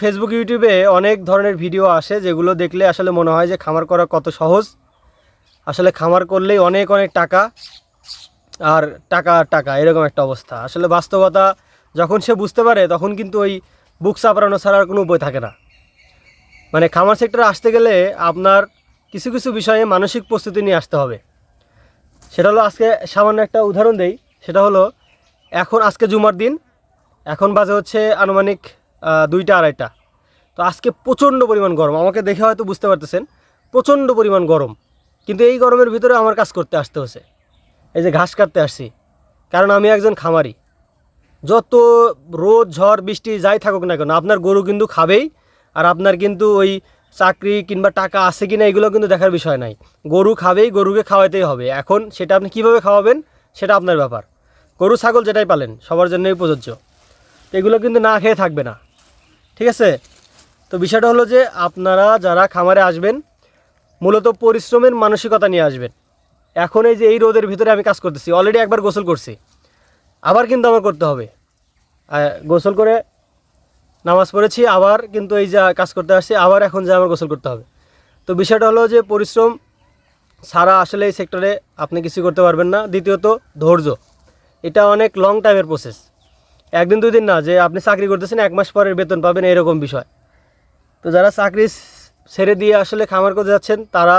Facebook ইউটিউবে অনেক ধরনের ভিডিও আসে যেগুলো দেখলে আসলে মনে হয় যে খামার করা কত সহজ। আসলে খামার করলেই অনেক অনেক টাকা আর টাকা টাকা এরকম একটা অবস্থা। আসলে বাস্তবতা যখন সে বুঝতে পারে তখন কিন্তু ওই বুক চাপড়ানো ছাড়া আর কোনো উপায় থাকে না। মানে খামার সেক্টরে আসতে গেলে আপনার কিছু কিছু বিষয়ে মানসিক প্রস্তুতি নিয়ে আসতে হবে। সেটা হলো, আজকে সামান্য একটা উদাহরণ দেই। সেটা হলো, আজকে জুমার দিন, এখন বাজে হচ্ছে আনুমানিক 2টা 2:30। তো আজকে প্রচণ্ড পরিমাণ গরম, আমাকে দেখে হয়তো বুঝতে পারতেছেন প্রচণ্ড পরিমাণ গরম। কিন্তু এই গরমের ভিতরে আমার কাজ করতে আসতে হচ্ছে, এই যে ঘাস কাটতে আসছি, কারণ আমি একজন খামারি। যত রোদ ঝড় বৃষ্টি যাই থাকুক না কেন, আপনার গরু কিন্তু খাবেই। আর আপনার কিন্তু ওই চাকরি কিংবা টাকা আছে কি না এগুলো কিন্তু দেখার বিষয় নাই। গরু খাবেই, গরুকে খাওয়াতেই হবে। এখন সেটা আপনি কীভাবে খাওয়াবেন সেটা আপনার ব্যাপার। গরু ছাগল যেটাই পালেন সবার জন্যই প্রযোজ্য। এগুলো কিন্তু না খেয়ে থাকবে না, ঠিক আছে? তো বিষয়টা হলো যে আপনারা যারা খামারে আসবেন মূলত পরিশ্রমের মানসিকতা নিয়ে আসবেন। এখন এই যে এই রোদের ভিতরে আমি কাজ করতেছি, অলরেডি একবার গোসল করছি, আবার কিন্তু আমার করতে হবে। গোসল করে নামাজ পড়েছি, আবার কিন্তু এই যে কাজ করতে আসছি, আবার এখন যে আমার গোসল করতে হবে। তো বিষয়টা হলো যে পরিশ্রম ছাড়া আসলে এই সেক্টরে আপনি কিছু করতে পারবেন না। দ্বিতীয়ত ধৈর্য, এটা অনেক লং টাইমের প্রসেস। একদিন দুই দিন না যে আপনি চাকরি করতেছেন 1 মাস পরের বেতন পাবেন এরকম বিষয়। তো যারা চাকরি ছেড়ে দিয়ে আসলে খামার করতে যাচ্ছেন তারা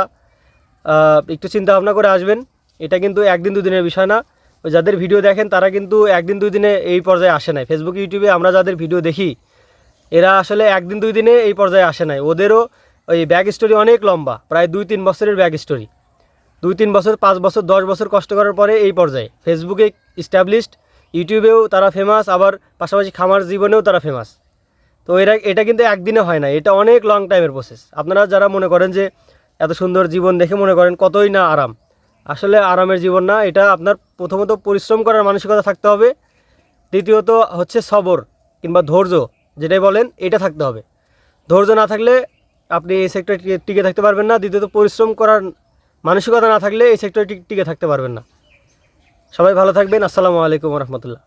একটু চিন্তা ভাবনা করে আসবেন। এটা কিন্তু একদিন দুদিনের বিষয় না। ওই যাদের ভিডিও দেখেন তারা কিন্তু একদিন দুই দিনে এই পর্যায়ে আসে নাই। ফেসবুক ইউটিউবে আমরা যাদের ভিডিও দেখি এরা আসলে একদিন দুই দিনে এই পর্যায়ে আসে নাই। ওদেরও ওই ব্যাক স্টোরি অনেক লম্বা, প্রায় 2-3 বছরের ব্যাক স্টোরি। 2-3 বছর, 5 বছর, 10 বছর কষ্ট করার পরে এই পর্যায়ে ফেসবুকে ইস্টাবলিশড, ইউটিউবেও তারা ফেমাস, আবার পাশাপাশি খামার জীবনেও তারা ফেমাস। তো এটা কিন্তু একদিনে হয় না, এটা অনেক লং টাইমের প্রসেস। আপনারা যারা মনে করেন যে এত সুন্দর জীবন দেখে মনে করেন কতই না আরাম, আসলে আরামের জীবন না এটা। আপনার প্রথমত পরিশ্রম করার মানসিকতা থাকতে হবে, দ্বিতীয়ত হচ্ছে সবর কিংবা ধৈর্য যেটাই বলেন এটা থাকতে হবে। ধৈর্য না থাকলে আপনি এই সেক্টরে টিকে থাকতে পারবেন না। দ্বিতীয়ত পরিশ্রম করার মানসিকতা না থাকলে এই সেক্টরে টিকে থাকতে পারবেন না। সবাই ভালো থাকবেন। আসসালামু আলাইকুম রহমতুল্লাহ।